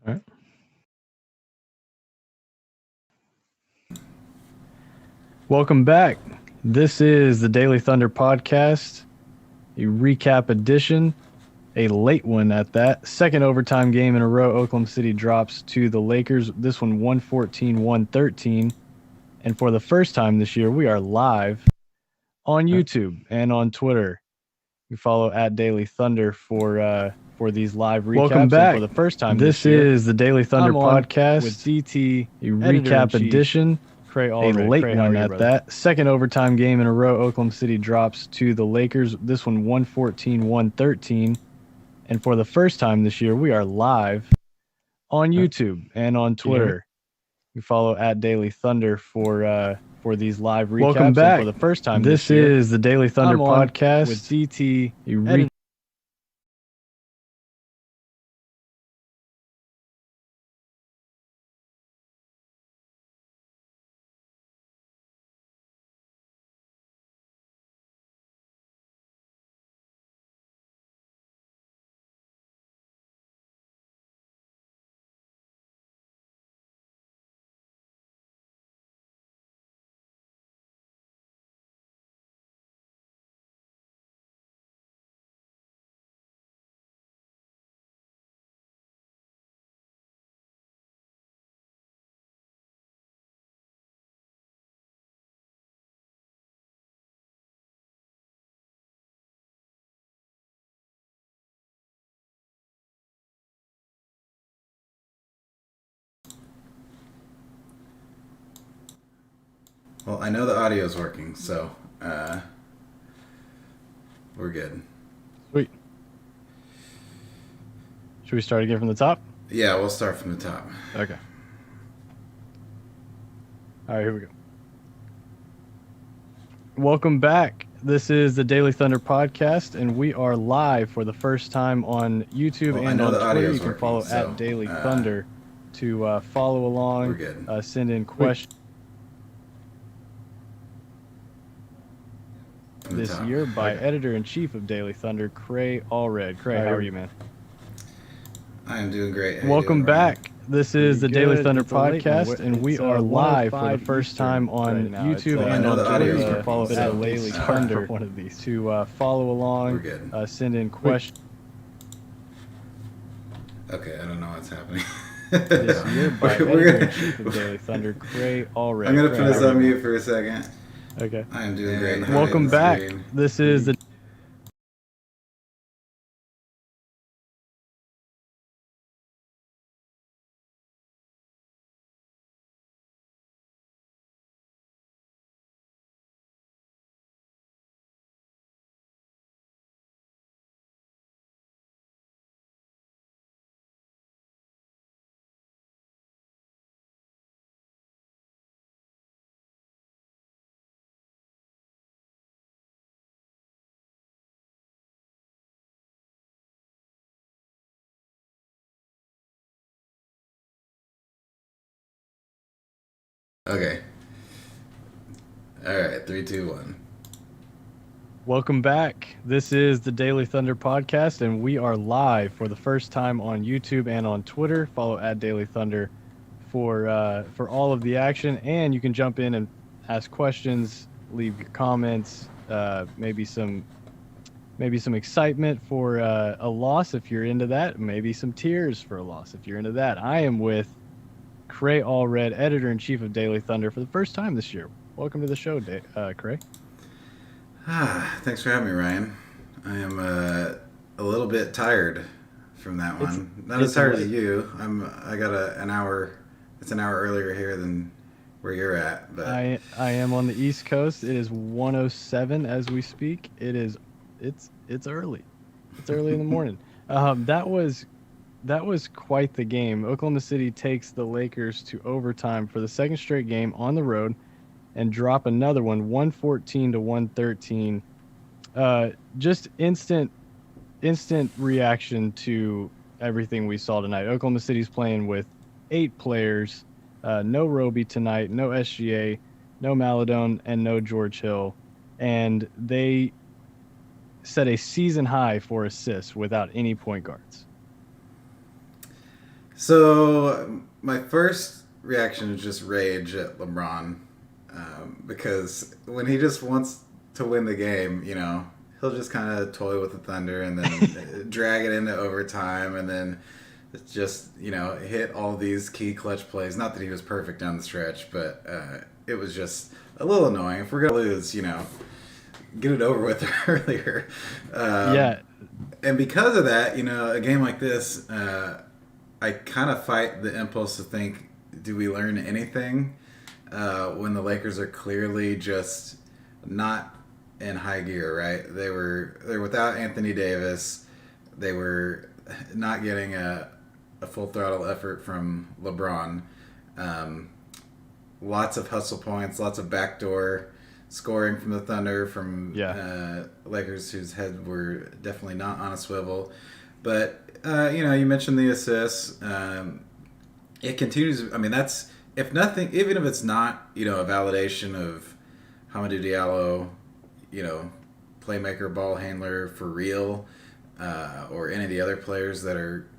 All right. Welcome back. This is the Daily Thunder podcast, a recap edition, a late one at that. Second overtime game in a row. Oklahoma City drops to the Lakers. This one 114-113. And for the first time this year, we are live on YouTube and on Twitter. You follow at Daily Thunder for these live recaps. Welcome back. And for the first time this year, is the Daily Thunder podcast with DT, a recap edition, a late one at that. Second overtime game in a row. Oklahoma City drops to the Lakers. This one 114-113. And for the first time this year, we are live on YouTube and on Twitter. You follow at Daily Thunder for these live recaps. Welcome back. And for the first time this year, is the Daily Thunder podcast with DT, a recap. Well, I know the audio is working, so we're good. Sweet. Should we start again from the top? Yeah, we'll start from the top. Okay. All right, here we go. Welcome back. This is the Daily Thunder podcast, and we are live for the first time on YouTube and on Twitter. You can follow at Daily Thunder to follow along. We're good. Send in questions. This year by editor-in-chief of Daily Thunder, Cray Allred. Cray, how are you, man? I am doing great. Welcome back. This is the Daily Thunder podcast, and we are live for the first time on YouTube and on Twitter. You can follow at Daily Thunder one of these to follow along. Send in questions. Okay, I don't know what's happening. This year by editor-in-chief of Daily Thunder, Cray Allred. I'm gonna put this on mute for a second. Okay. I am doing great. Welcome back. This is the Okay. All right, 3, 2, 1. Welcome back. This is the Daily Thunder podcast, and we are live for the first time on YouTube and on Twitter. Follow at Daily Thunder for all of the action, and you can jump in and ask questions, leave your comments, maybe some excitement for a loss if you're into that, maybe some tears for a loss if you're into that. I am with Cray Allred, editor-in-chief of Daily Thunder, for the first time this year. Welcome to the show, Cray. Thanks for having me, Ryan. I am a little bit tired from that one. Not as tired as you. I got an hour. It's an hour earlier here than where you're at. But I am on the East Coast. It is 1:07 as we speak. It's early. It's early in the morning. That was quite the game. Oklahoma City takes the Lakers to overtime for the second straight game on the road and drop another one, 114-113. Just instant reaction to everything we saw tonight. Oklahoma City's playing with 8 players, no Roby tonight, no SGA, no Maladone, and no George Hill. And they set a season high for assists without any point guards. So my first reaction is just rage at LeBron, because when he just wants to win the game, he'll just kind of toy with the Thunder and then drag it into overtime, and then just hit all these key clutch plays. Not that he was perfect down the stretch, but it was just a little annoying. If we're gonna lose, get it over with earlier. Yeah. And because of that, a game like this, I kind of fight the impulse to think, do we learn anything when the Lakers are clearly just not in high gear, right? They're without Anthony Davis. They were not getting a full throttle effort from LeBron. Lots of hustle points, lots of backdoor scoring from the Thunder, from Lakers whose heads were definitely not on a swivel. But you mentioned the assists. It continues. I mean, that's, if nothing, even if it's not a validation of Hamidou Diallo, playmaker, ball handler for real, or any of the other players that are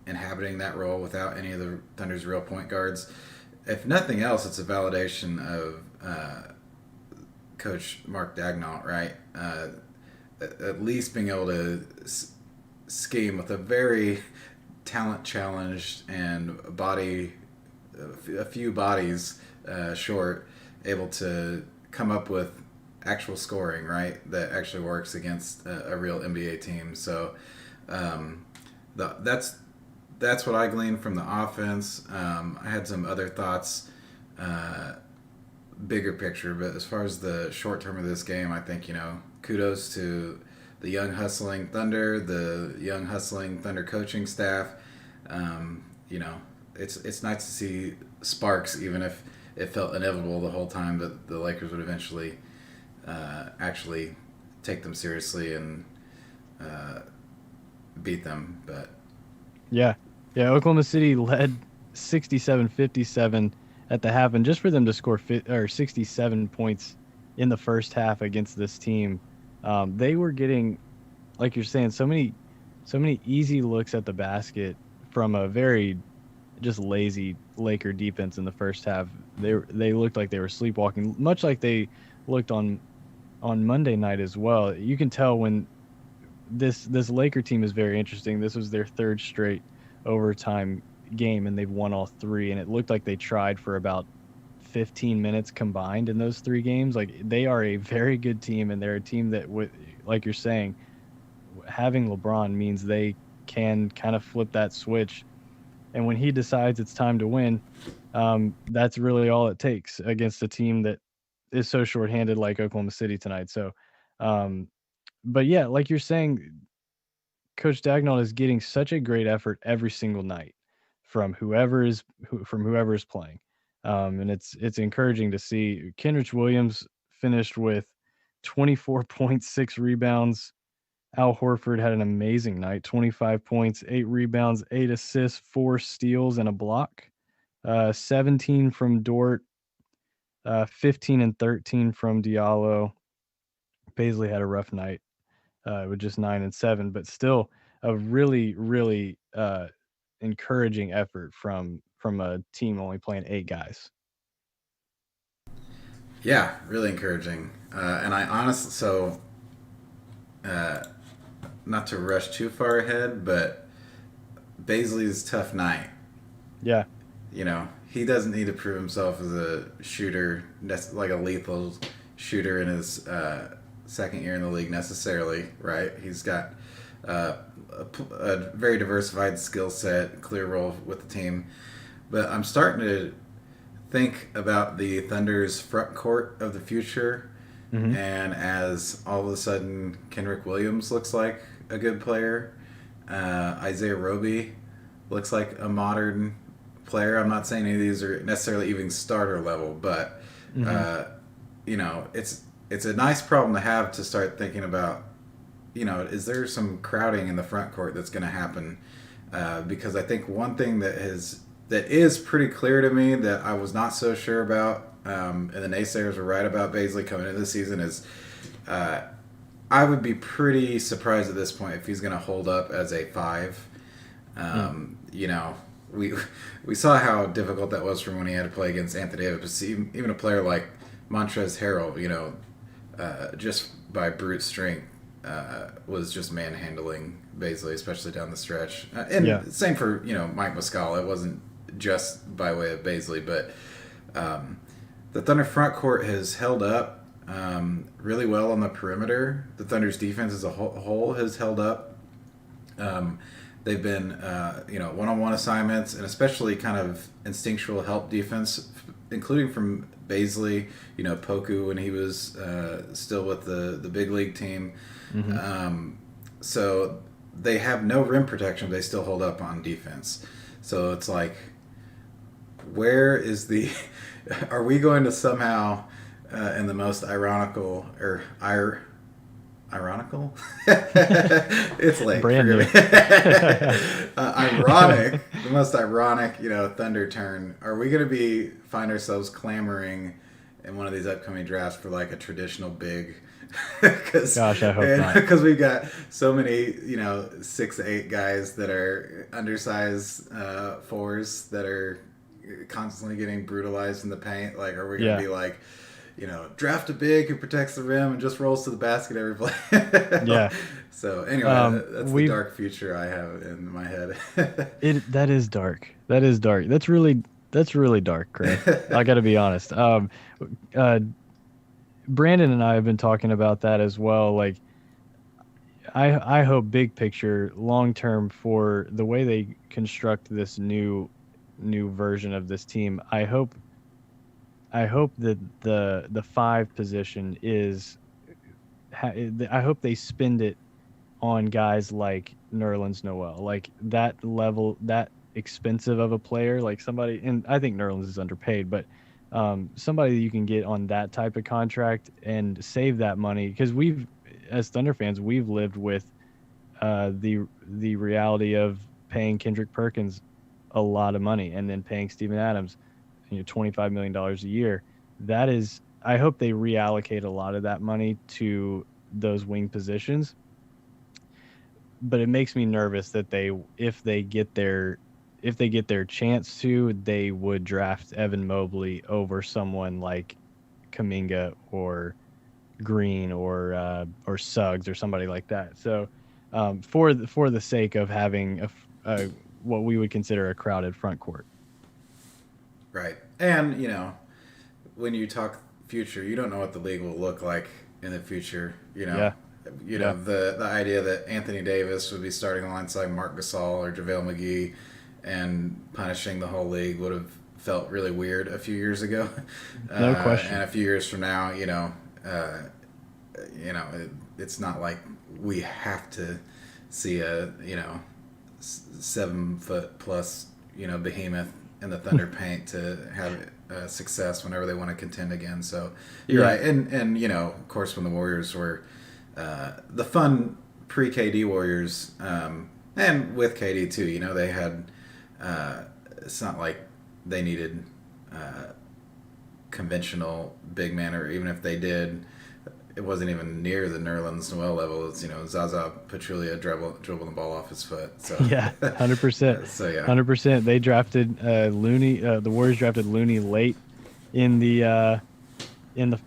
inhabiting that role without any of the Thunder's real point guards. If nothing else, it's a validation of Coach Mark Daigneault, right? At least being able to scheme with a very talent challenged and a few bodies short, able to come up with actual scoring, right? That actually works against a real NBA team. So that's what I gleaned from the offense. I had some other thoughts, bigger picture, but as far as the short term of this game, I think, kudos to the young hustling Thunder, the young hustling Thunder coaching staff. It's nice to see sparks, even if it felt inevitable the whole time that the Lakers would eventually actually take them seriously and beat them. But Yeah. Oklahoma City led 67-57 at the half, and just for them to score 67 points in the first half against this team, they were getting, like you're saying, so many easy looks at the basket from a very just lazy Laker defense in the first half. They looked like they were sleepwalking, much like they looked on Monday night as well. You can tell when this Laker team is very interesting. This was their third straight overtime game, and they've won all three. And it looked like they tried for about 15 minutes combined in those three games. Like, they are a very good team, and they're a team that, like you're saying, having LeBron means they can kind of flip that switch. And when he decides it's time to win, that's really all it takes against a team that is so shorthanded like Oklahoma City tonight. So, but yeah, like you're saying, Coach Daigneault is getting such a great effort every single night from whoever is playing, and it's encouraging to see. Kenrich Williams finished with 24.6 rebounds. Al Horford had an amazing night, 25 points, 8 rebounds, 8 assists, 4 steals, and a block. 17 from Dort, 15 and 13 from Diallo. Paisley had a rough night with just 9 and 7, but still a really, really encouraging effort from a team only playing 8 guys. yeah, really encouraging. And I honestly, not to rush too far ahead, but Baisley's tough night. Yeah. He doesn't need to prove himself as a shooter, like a lethal shooter in his second year in the league necessarily, right? He's got a very diversified skill set, clear role with the team. But I'm starting to think about the Thunder's front court of the future. Mm-hmm. And as all of a sudden Kenrich Williams looks like a good player, Isaiah Roby looks like a modern player. I'm not saying any of these are necessarily even starter level, but it's a nice problem to have, to start thinking about, is there some crowding in the front court that's going to happen? Because I think one thing that is pretty clear to me that I was not so sure about, and the naysayers were right about Baisley coming into the season, is I would be pretty surprised at this point if he's going to hold up as a 5. You know, we saw how difficult that was from when he had to play against Anthony Davis. Even a player like Montrezl Harrell, you know, just by brute strength, was just manhandling Baisley, especially down the stretch. And same for, you know, Mike Muscala. It wasn't just by way of Baisley, but the Thunder front court has held up really well on the perimeter. The Thunder's defense as a whole has held up. They've been, you know, one-on-one assignments and especially kind of instinctual help defense, including from Baisley, you know, Poku when he was still with the big league team. Mm-hmm. So they have no rim protection, but they still hold up on defense. So it's like, where is the... Are we going to somehow, in the most ironical, or ironical? It's late. Brand new. Ironic, the most ironic, you know, Thunder turn. Are we going to find ourselves clamoring in one of these upcoming drafts for like a traditional big? Gosh, I hope not. Because we've got so many, you know, 6'8" guys that are undersized fours that are constantly getting brutalized in the paint. Like, are we going to be like, you know, draft a big who protects the rim and just rolls to the basket every play? Yeah. So anyway, that's the dark future I have in my head. That is dark. That is dark. That's really dark, Craig. I got to be honest. Brandon and I have been talking about that as well. Like, I hope big picture, long term, for the way they construct this new version of this team. I hope that the 5 position is. I hope they spend it on guys like Nerlens Noel, like that level, that expensive of a player, like somebody. And I think Nerlens is underpaid, but somebody that you can get on that type of contract and save that money, because as Thunder fans, we've lived with the reality of paying Kendrick Perkins a lot of money and then paying Steven Adams, you know, $25 million a year. That is, I hope they reallocate a lot of that money to those wing positions. But it makes me nervous that if they get their chance to, they would draft Evan Mobley over someone like Kuminga or Green or Suggs or somebody like that. So for the sake of having a what we would consider a crowded front court. Right. And, you know, when you talk future, you don't know what the league will look like in the future, you know. Yeah. You know, the idea that Anthony Davis would be starting alongside Marc Gasol or JaVale McGee and punishing the whole league would have felt really weird a few years ago. No question. And a few years from now, it's not like we have to see a, 7 foot plus, behemoth in the Thunder paint to have success whenever they want to contend again. So you're right. And, of course, when the Warriors were the fun pre-KD Warriors, and with KD too, they had, it's not like they needed conventional big man, or even if they did, it wasn't even near the Nerlens Noel level. It's, Zaza Pachulia dribbling the ball off his foot. So yeah, 100%. So yeah, 100%. They drafted Looney. The Warriors drafted Looney late in the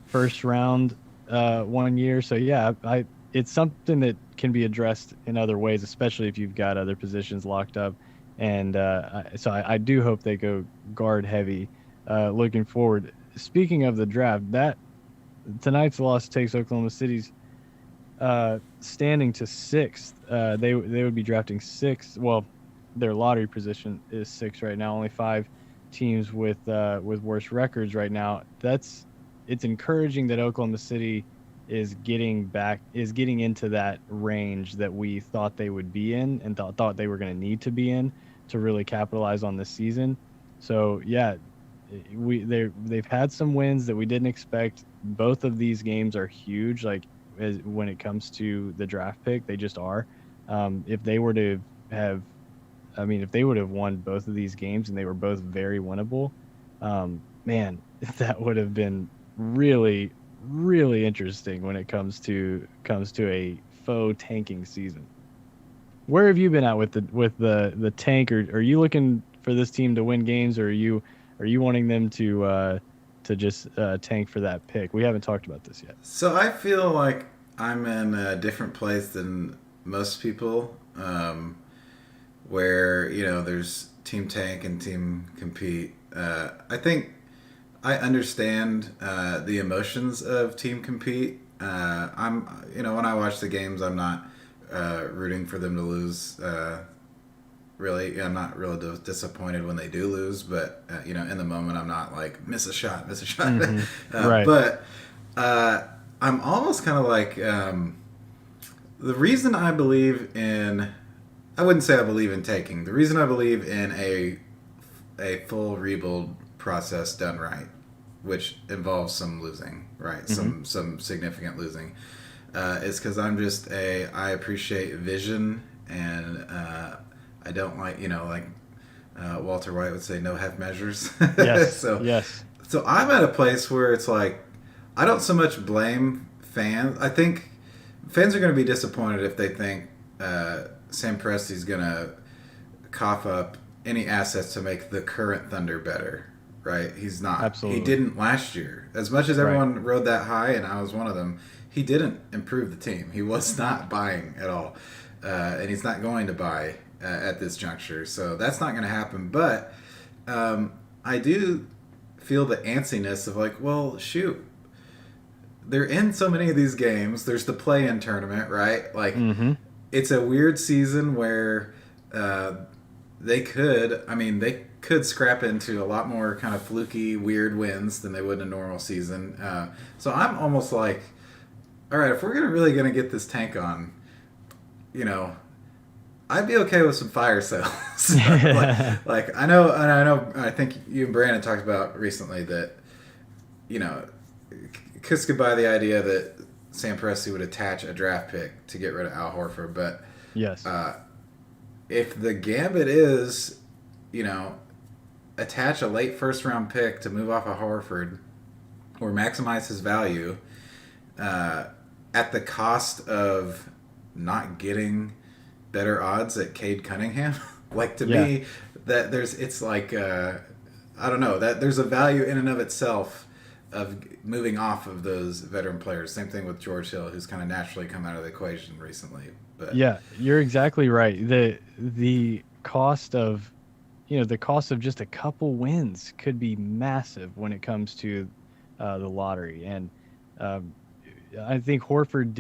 first round one year. So yeah, it's something that can be addressed in other ways, especially if you've got other positions locked up. And so I do hope they go guard heavy looking forward. Speaking of the draft, tonight's loss takes Oklahoma City's standing to 6th. They would be drafting 6th. Well, their lottery position is 6 right now. Only 5 teams with worse records right now. It's encouraging that Oklahoma City is getting into that range that we thought they would be in and thought they were going to need to be in to really capitalize on this season. So yeah, they've had some wins that we didn't expect. Both of these games are huge. Like when it comes to the draft pick, they just are. If they would have won both of these games and they were both very winnable, man, that would have been really, really interesting when it comes to a faux tanking season. where have you been at with the tank? Or are you looking for this team to win games, or are you wanting them to just tank for that pick? We haven't talked about this yet. So I feel like I'm in a different place than most people, where there's team tank and team compete. I think I understand the emotions of team compete. I'm when I watch the games, I'm not rooting for them to lose. Really, I'm not really disappointed when they do lose, but in the moment, I'm not like miss a shot. Right. But I'm almost kind of like the reason I believe in. I wouldn't say I believe in taking. The reason I believe in a full rebuild process done right, which involves some losing, right? Some significant losing, is because I appreciate vision, and I don't like Walter White would say no half measures. Yes. So yes. so I'm at a place where it's like I don't so much blame fans. I think fans are going to be disappointed if they think Sam Presti's going to cough up any assets to make the current Thunder better. Right? He's not. Absolutely. He didn't last year. As much as everyone rode that high, and I was one of them, he didn't improve the team. He was not buying at all. And he's not going to buy at this juncture. So that's not going to happen. But I do feel the antsiness of like, well, shoot. They're in so many of these games. There's the play-in tournament, right? Like, it's a weird season where they could scrap into a lot more kind of fluky, weird wins than they would in a normal season. So I'm almost like, all right, if we're really going to get this tank on, I'd be okay with some fire sales. like I think you and Brandon talked about recently that, Kiss could buy the idea that Sam Presti would attach a draft pick to get rid of Al Horford, but yes, if the gambit is, attach a late first round pick to move off of Horford or maximize his value at the cost of not getting better odds at Cade Cunningham, like to me, that it's like I don't know, that there's a value in and of itself of moving off of those veteran players. Same thing with George Hill, who's kind of naturally come out of the equation recently. But yeah, you're exactly right. The cost of just a couple wins could be massive when it comes to the lottery. And I think Horford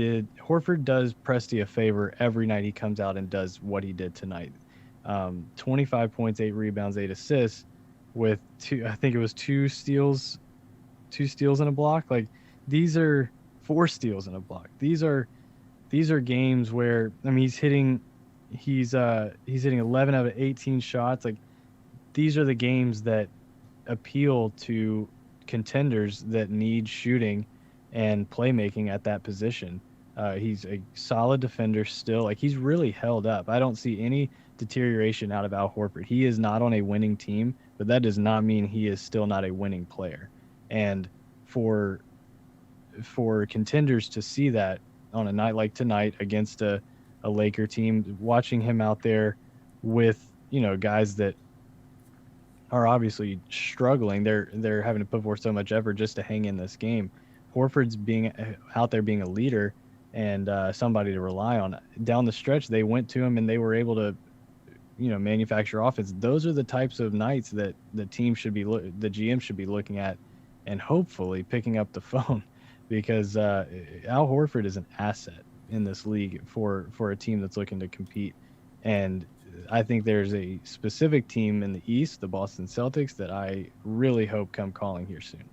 does Presti a favor every night he comes out and does what he did tonight. 25 points, 8 rebounds, 8 assists with two steals and a block. Like, these are 4 steals and a block. These are games where, I mean, he's hitting 11 out of 18 shots. Like, these are the games that appeal to contenders that need shooting and playmaking at that position. He's a solid defender still. Like, he's really held up. I don't see any deterioration out of Al Horford. He is not on a winning team, but that does not mean he is still not a winning player. And for contenders to see that on a night like tonight against a Laker team, watching him out there with, guys that are obviously struggling, they're having to put forth so much effort just to hang in this game. Horford's being out there being a leader and somebody to rely on. Down the stretch, they went to him and they were able to, manufacture offense. Those are the types of nights that the GM should be looking at and hopefully picking up the phone, because Al Horford is an asset in this league for a team that's looking to compete. And I think there's a specific team in the East, the Boston Celtics, that I really hope come calling here soon.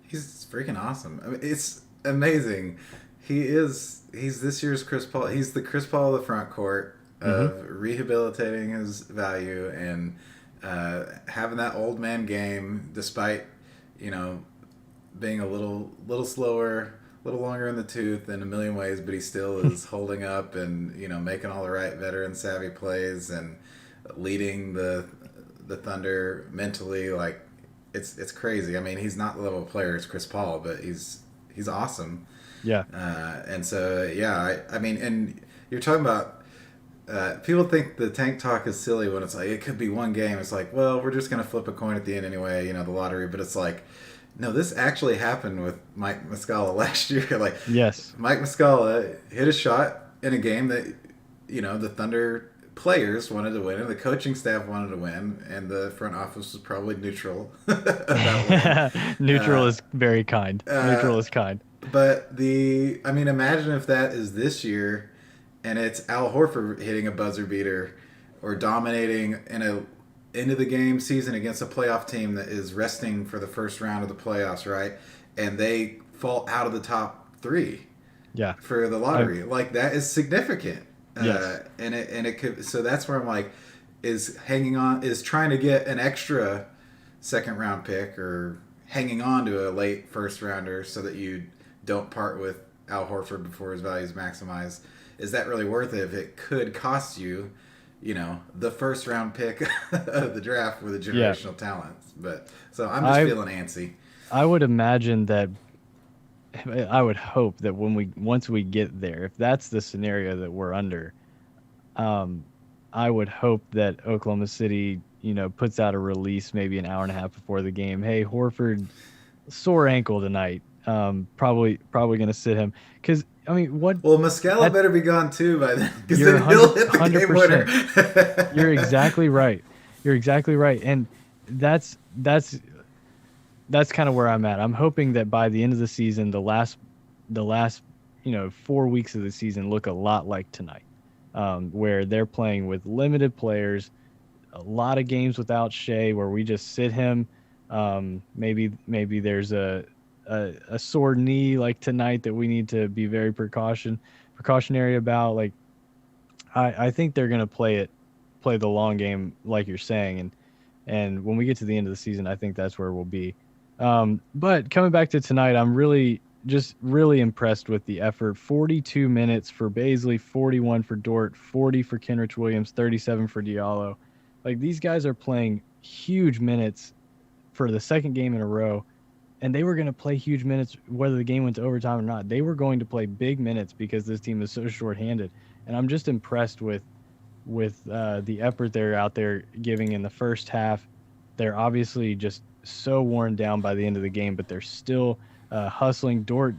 He's freaking awesome. I mean, it's amazing. He's this year's Chris Paul. He's the Chris Paul of the front court of rehabilitating his value and having that old man game, despite being a little slower, a little longer in the tooth in a million ways, but he still is holding up and making all the right veteran savvy plays and leading the Thunder mentally. Like, it's crazy. I mean, he's not the level of player as Chris Paul, but he's awesome. Yeah. And so I mean, and you're talking about People think the tank talk is silly when it's like it could be one game. It's like, well, we're just gonna flip a coin at the end anyway, the lottery. But it's like, no, this actually happened with Mike Muscala last year. Like, Yes. Mike Muscala hit a shot in a game that the Thunder players wanted to win, and the coaching staff wanted to win, and the front office was probably neutral about winning. Neutral is very kind. Neutral is kind. But imagine if that is this year, and it's Al Horford hitting a buzzer beater, or dominating in a end of the game season against a playoff team that is resting for the first round of the playoffs, right? And they fall out of the top 3 Yeah. for the lottery. Like, that is significant. Yes. And it could, so that's where I'm like, is trying to get an extra second round pick, or hanging on to a late first rounder so that you don't part with Al Horford before his value is maximized. Is that really worth it if it could cost you, the first round pick of the draft with a generational talents? But so I'm just feeling antsy. I would imagine that. I would hope that once we get there, if that's the scenario that we're under, I would hope that Oklahoma City, puts out a release maybe an hour and a half before the game. Hey, Horford, sore ankle tonight. Probably going to sit him because what? Well, Muscala better be gone too by then, because then he'll hit the 100%. Game winner. You're exactly right. You're exactly right, and that's kind of where I'm at. I'm hoping that by the end of the season, the last 4 weeks of the season look a lot like tonight, where they're playing with limited players, a lot of games without Shea, where we just sit him. Maybe there's a sore knee like tonight that we need to be very precautionary about. Like, I think they're gonna play the long game, like you're saying, and when we get to the end of the season, I think that's where we'll be. But coming back to tonight, I'm really impressed with the effort. 42 minutes for Bazley, 41 for Dort, 40 for Kenrich Williams, 37 for Diallo. Like, these guys are playing huge minutes for the second game in a row, and they were going to play huge minutes whether the game went to overtime or not. They were going to play big minutes because this team is so shorthanded, and I'm just impressed with the effort they're out there giving in the first half. They're obviously just so worn down by the end of the game, but they're still hustling. Dort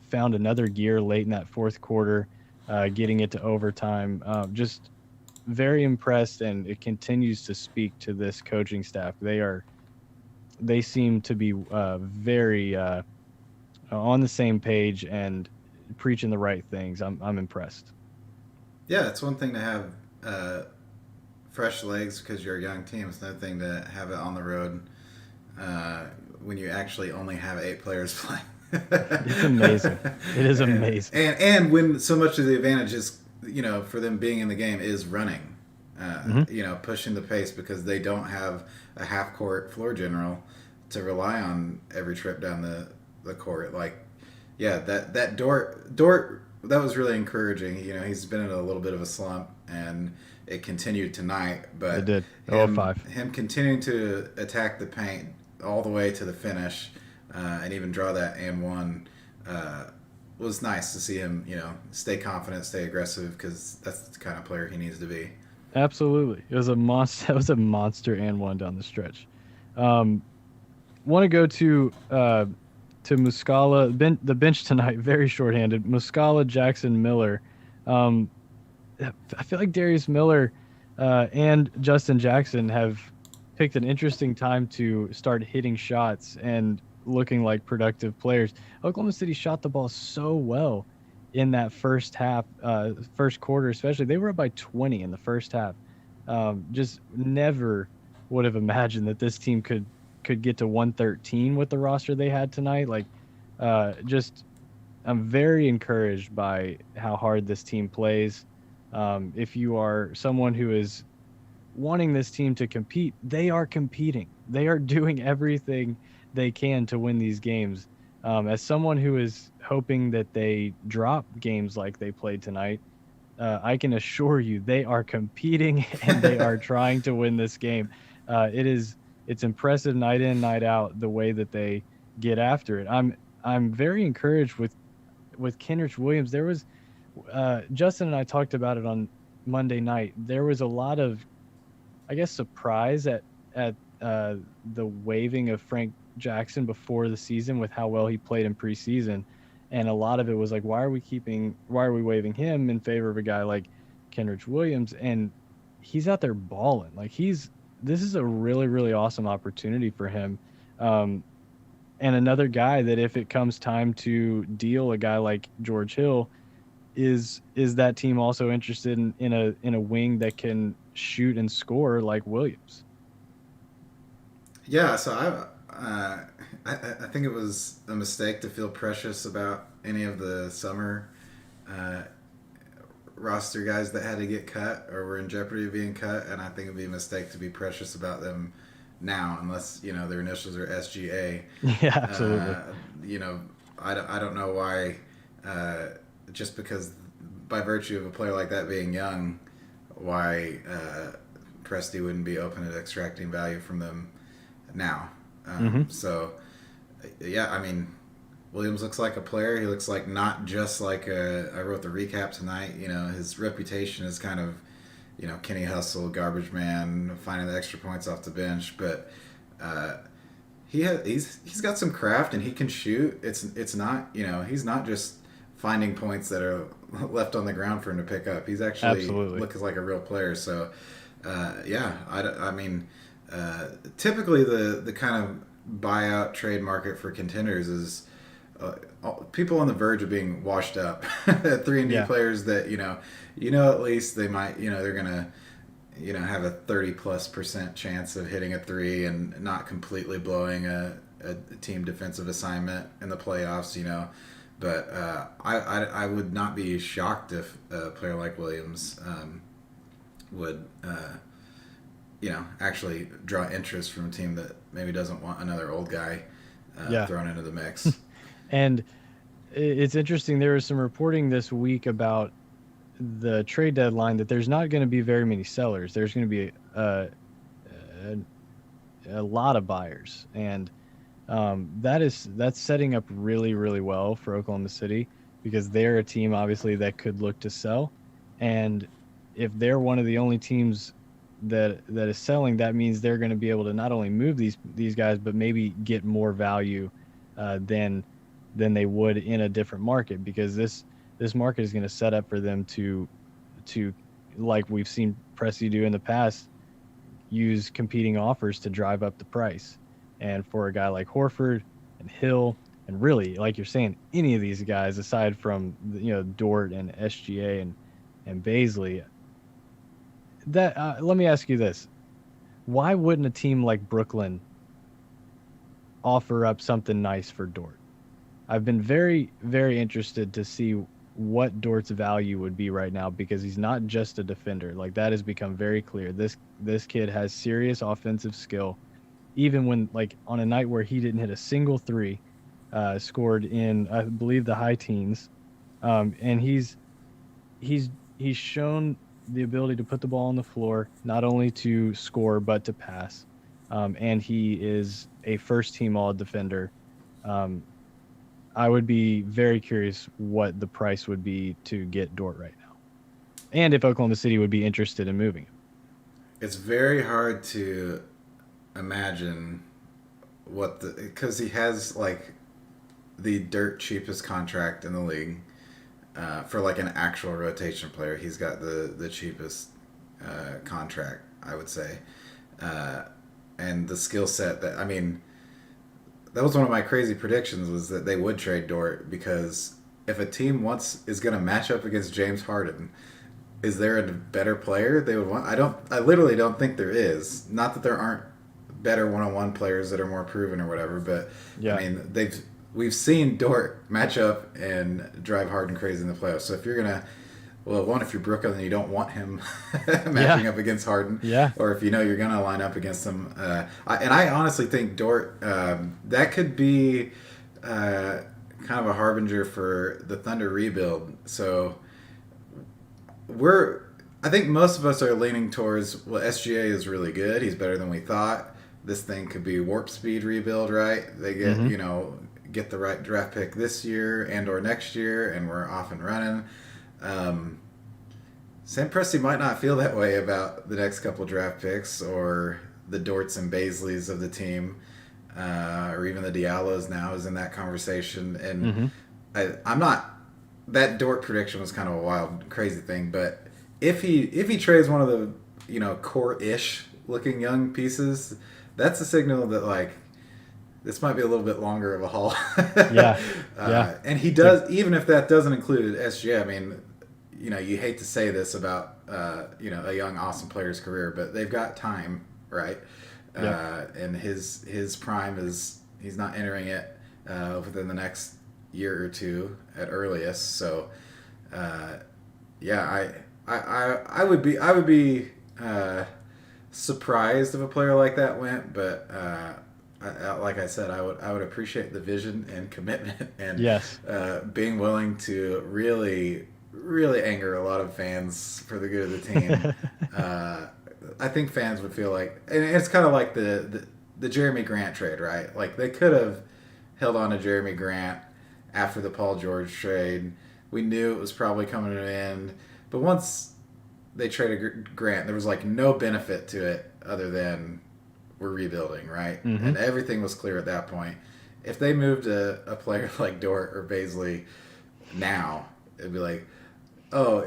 found another gear late in that fourth quarter, getting it to overtime. Just very impressed, and it continues to speak to this coaching staff. They seem to be very on the same page and preaching the right things. I'm impressed. Yeah, it's one thing to have fresh legs because you're a young team. It's another thing to have it on the road when you actually only have 8 players playing. It's amazing. It is amazing. And when so much of the advantage is, for them being in the game is running, pushing the pace, because they don't have a half-court floor general to rely on every trip down the court. Like, yeah, that Dort, that was really encouraging. He's been in a little bit of a slump, and it continued tonight. But it did. 0-5. Him continuing to attack the paint all the way to the finish, and even draw that and one, was nice to see him, stay confident, stay aggressive, because that's the kind of player he needs to be. Absolutely. It was a monster. It was a monster and one down the stretch. Want to go to Muscala, the bench tonight, very shorthanded. Muscala, Jackson, Miller. I feel like Darius Miller and Justin Jackson have picked an interesting time to start hitting shots and looking like productive players. Oklahoma City shot the ball so well in that first half, first quarter especially. They were up by 20 in the first half. Just never would have imagined that this team could get to 113 with the roster they had tonight. Like, I'm very encouraged by how hard this team plays. If you are someone who is wanting this team to compete, they are competing. They are doing everything they can to win these games. As someone who is hoping that they drop games like they played tonight, I can assure you they are competing and they are trying to win this game. It's impressive night in, night out, the way that they get after it. I'm very encouraged with Kenrich Williams. There was Justin and I talked about it on Monday night, there was a lot of, I guess, surprise at the waiving of Frank Jackson before the season with how well he played in preseason, and a lot of it was like, why are we waiving him in favor of a guy like Kenrich Williams? And he's out there balling. Like this is a really really awesome opportunity for him. And another guy that if it comes time to deal a guy like George Hill, is that team also interested in a wing that can shoot and score like Williams? Yeah, so I think it was a mistake to feel precious about any of the summer uh, roster guys that had to get cut or were in jeopardy of being cut, and I think it'd be a mistake to be precious about them now, unless their initials are SGA. Yeah, absolutely. You know, I don't know why. Just because, by virtue of a player like that being young, why Presti wouldn't be open to extracting value from them now. So, yeah, I mean, Williams looks like a player. He looks like not just like I wrote the recap tonight. His reputation is kind of, Kenny Hustle, garbage man, finding the extra points off the bench. But he's got some craft and he can shoot. It's not he's not just finding points that are left on the ground for him to pick up. He's actually looks like a real player. So I mean. Typically, the kind of buyout trade market for contenders is people on the verge of being washed up. 3-and-D players that at least they might they're gonna have a 30+% chance of hitting a three and not completely blowing a team defensive assignment in the playoffs. But I would not be shocked if a player like Williams would. Actually draw interest from a team that maybe doesn't want another old guy thrown into the mix. And it's interesting. There was some reporting this week about the trade deadline that there's not going to be very many sellers. There's going to be a lot of buyers, and that's setting up really really well for Oklahoma City because they're a team obviously that could look to sell, and if they're one of the only teams that is selling, that means they're going to be able to not only move these guys, but maybe get more value than they would in a different market, because this market is going to set up for them to like we've seen Presti do in the past, use competing offers to drive up the price. And for a guy like Horford and Hill, and really, like you're saying, any of these guys aside from Dort and SGA and Bazley. That let me ask you this: why wouldn't a team like Brooklyn offer up something nice for Dort? I've been very, very interested to see what Dort's value would be right now, because he's not just a defender. Like, that has become very clear. This kid has serious offensive skill. Even when, like, on a night where he didn't hit a single three, scored in, I believe, the high teens, and he's shown the ability to put the ball on the floor, not only to score but to pass, and he is a first-team all-defender. I would be very curious what the price would be to get Dort right now, and if Oklahoma City would be interested in moving him. It's very hard to imagine because he has like the dirt cheapest contract in the league. For like an actual rotation player, he's got the cheapest contract, I would say, and the skill set that that was one of my crazy predictions, was that they would trade Dort, because if a team is going to match up against James Harden, is there a better player they would want? I literally don't think there is. Not that there aren't better one-on-one players that are more proven or whatever, but we've seen Dort match up and drive Harden crazy in the playoffs. So if you're gonna, if you're Brooklyn and you don't want him matching up against Harden, or if you're gonna line up against him, I honestly think Dort that could be kind of a harbinger for the Thunder rebuild. So I think most of us are leaning towards, SGA is really good. He's better than we thought. This thing could be warp speed rebuild, right? They get get the right draft pick this year and or next year, and we're off and running. Sam Presti might not feel that way about the next couple draft picks or the Dorts and Baisleys of the team, or even the Diallos now is in that conversation. And Mm-hmm. I'm not. That Dort prediction was kind of a wild, crazy thing. But if he trades one of the core-ish looking young pieces, that's a signal that like this might be a little bit longer of a haul. Yeah, yeah. And he does, even if that doesn't include SGA. I mean, you hate to say this about a young awesome player's career, but they've got time, right? Yep. And his prime is he's not entering it within the next year or two at earliest. So, yeah, I would be surprised if a player like that went, but like I said, I would appreciate the vision and commitment and Yes. being willing to really anger a lot of fans for the good of the team. I think fans would feel like, and it's kind of like the Jeremy Grant trade, right? Like they could have held on to Jeremy Grant after the Paul George trade. We knew it was probably coming to an end, but once they traded Grant, there was like no benefit to it other than we're rebuilding, right? Mm-hmm. And everything was clear at that point. If they moved a player like Dort or Baisley now, it'd be like, oh,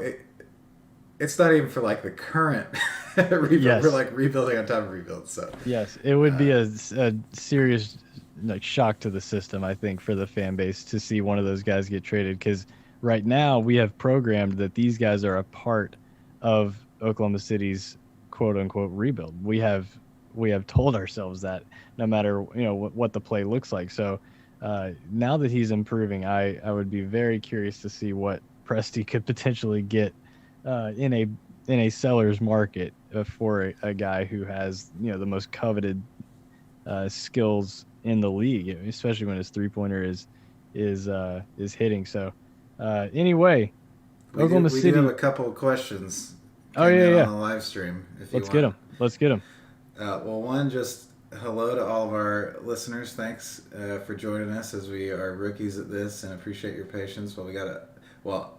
it's not even for like the current rebuild. Yes. We're like rebuilding on top of rebuild. So Yes, it would be a serious like shock to the system, I think, for the fan base to see one of those guys get traded. Because right now we have programmed that these guys are a part of Oklahoma City's quote unquote rebuild. We have told ourselves that no matter what the play looks like. So now that he's improving, I would be very curious to see what Presti could potentially get in a seller's market for a guy who has the most coveted skills in the league, especially when his 3-pointer is hitting. So anyway, Oklahoma City. We do have a couple of questions. Oh yeah. On the live stream. If Let's get them. Well, one, just hello to all of our listeners. Thanks for joining us as we are rookies at this, and appreciate your patience.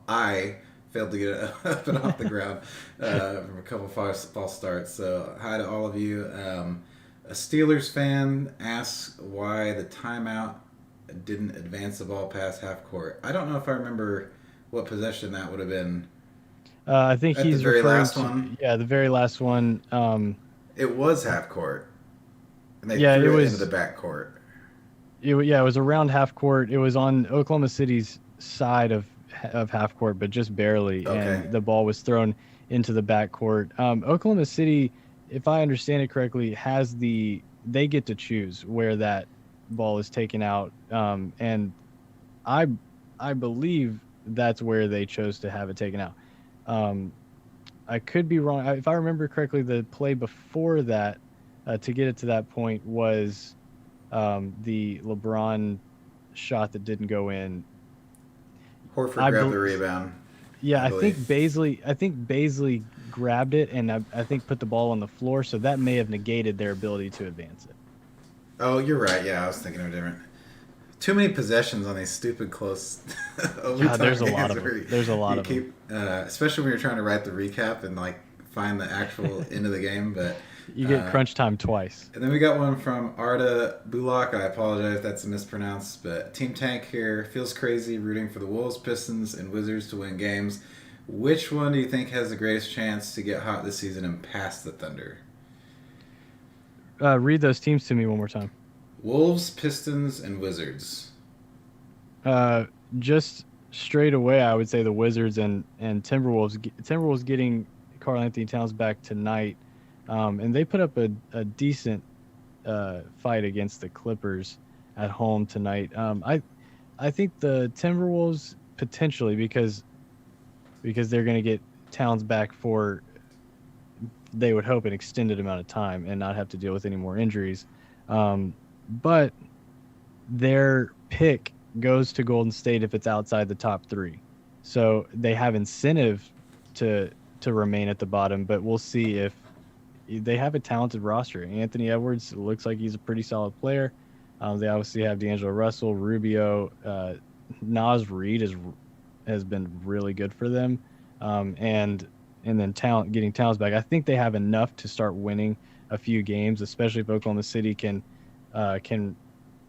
I failed to get it up and off the ground from a couple false starts. So hi to all of you. A Steelers fan asks why the timeout didn't advance the ball past half court. I don't know if I remember what possession that would have been. I think At he's the very referring last to, one? Yeah, the very last one. It was half court, and they Yeah, threw it it was- into the back court. It was around half court. It was on Oklahoma City's side of half court, but just barely. Okay. And the ball was thrown into the back court. Oklahoma City, if I understand it correctly, they get to choose where that ball is taken out. And I believe that's where they chose to have it taken out. I could be wrong. If I remember correctly, the play before that to get it to that point was the LeBron shot that didn't go in. Horford grabbed the rebound. Yeah, I I think Baisley grabbed it and I think put the ball on the floor, so that may have negated their ability to advance it. Oh, you're right. Yeah, I was thinking of a different. Too many possessions on these stupid close overtime Yeah, there's a lot games of where them. There's a lot of them. Especially when you're trying to write the recap and like find the actual end of the game. But You get crunch time twice. and then we got one from Arda Bulak. I apologize if that's mispronounced, but Team Tank here feels crazy rooting for the Wolves, Pistons, and Wizards to win games. Which one do you think has the greatest chance to get hot this season and pass the Thunder? Read those teams to me one more time. Wolves, Pistons, and Wizards. Just straight away, I would say the Wizards and Timberwolves. Timberwolves getting Karl-Anthony Towns back tonight, and they put up a decent fight against the Clippers at home tonight. I think the Timberwolves potentially because they're going to get Towns back for, they would hope, an extended amount of time and not have to deal with any more injuries. But their pick goes to Golden State if it's outside the top 3. So they have incentive to remain at the bottom, but we'll see if they have a talented roster. Anthony Edwards looks like he's a pretty solid player. They obviously have D'Angelo Russell, Rubio, Naz Reid has been really good for them. And then getting Towns back. I think they have enough to start winning a few games, especially if Oklahoma City can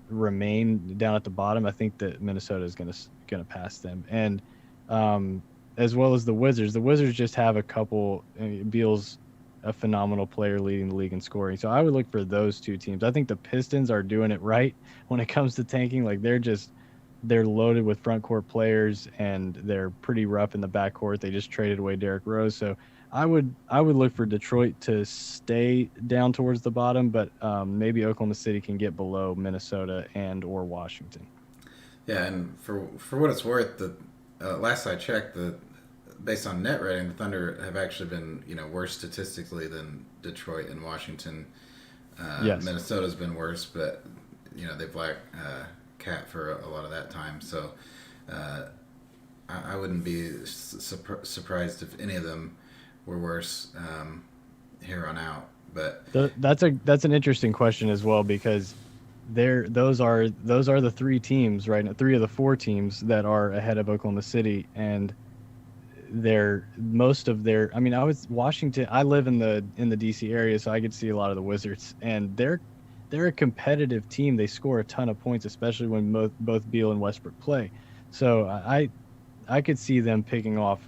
remain down at the bottom. I think that Minnesota is gonna pass them, and as well as the Wizards. The Wizards just have a couple. Beal's a phenomenal player leading the league in scoring, so I would look for those two teams. I think the Pistons are doing it right when it comes to tanking. Like they're loaded with front court players and they're pretty rough in the backcourt. They just traded away Derrick Rose, so I would look for Detroit to stay down towards the bottom, but maybe Oklahoma City can get below Minnesota and or Washington. Yeah, and for what it's worth, the last I checked, the based on net rating, the Thunder have actually been worse statistically than Detroit and Washington. Yes. Minnesota's been worse, but they've lacked Cat for a lot of that time. So I wouldn't be surprised if any of them were worse here on out. But That's an interesting question as well, because those are the three teams right now, three of the four teams that are ahead of Oklahoma City, and most of their. I mean, I was Washington. I live in the DC area, so I could see a lot of the Wizards, and they're a competitive team. They score a ton of points, especially when both Beal and Westbrook play. So I could see them picking off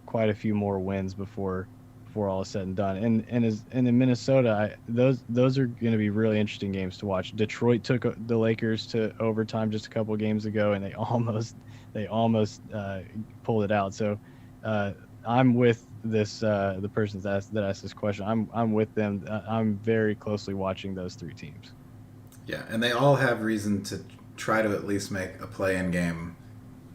quite a few more wins before all is said and done. And in Minnesota, those are going to be really interesting games to watch. Detroit took the Lakers to overtime just a couple of games ago, and they almost pulled it out. So I'm with this the person that asked this question. I'm with them. I'm very closely watching those three teams. Yeah, and they all have reason to try to at least make a play-in game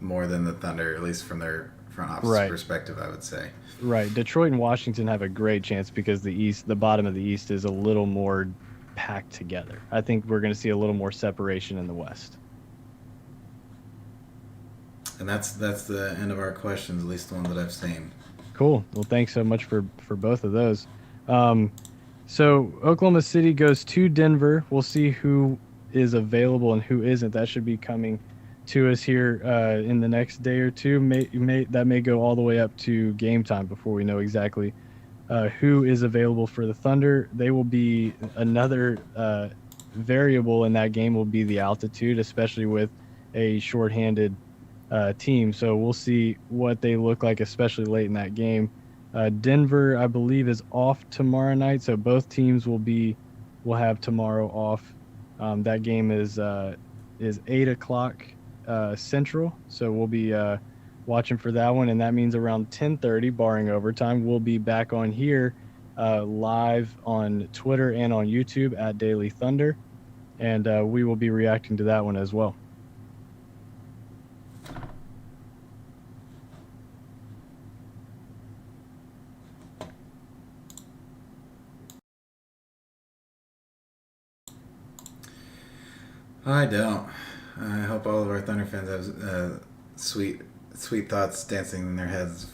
more than the Thunder, at least from their front office perspective, I would say. Right. Detroit and Washington have a great chance because the bottom of the East is a little more packed together. I think we're going to see a little more separation in the West. And that's the end of our questions, at least the one that I've seen. Cool. Well, thanks so much for both of those. So Oklahoma City goes to Denver. We'll see who is available and who isn't. That should be coming to us here in the next day or two. That may go all the way up to game time before we know exactly who is available for the Thunder. They will be another variable in that game will be the altitude, especially with a shorthanded team. So we'll see what they look like, especially late in that game. Denver, I believe, is off tomorrow night, so both teams will have tomorrow off. That game is 8 o'clock Central, so we'll be watching for that one, and that means around 10:30, barring overtime, we'll be back on here live on Twitter and on YouTube at Daily Thunder, and we will be reacting to that one as well. I don't. I hope all of our Thunder fans have sweet thoughts dancing in their heads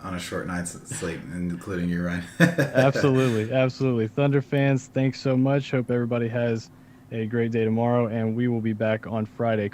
on a short night's sleep, including you, Ryan. Absolutely. Thunder fans, thanks so much. Hope everybody has a great day tomorrow, and we will be back on Friday.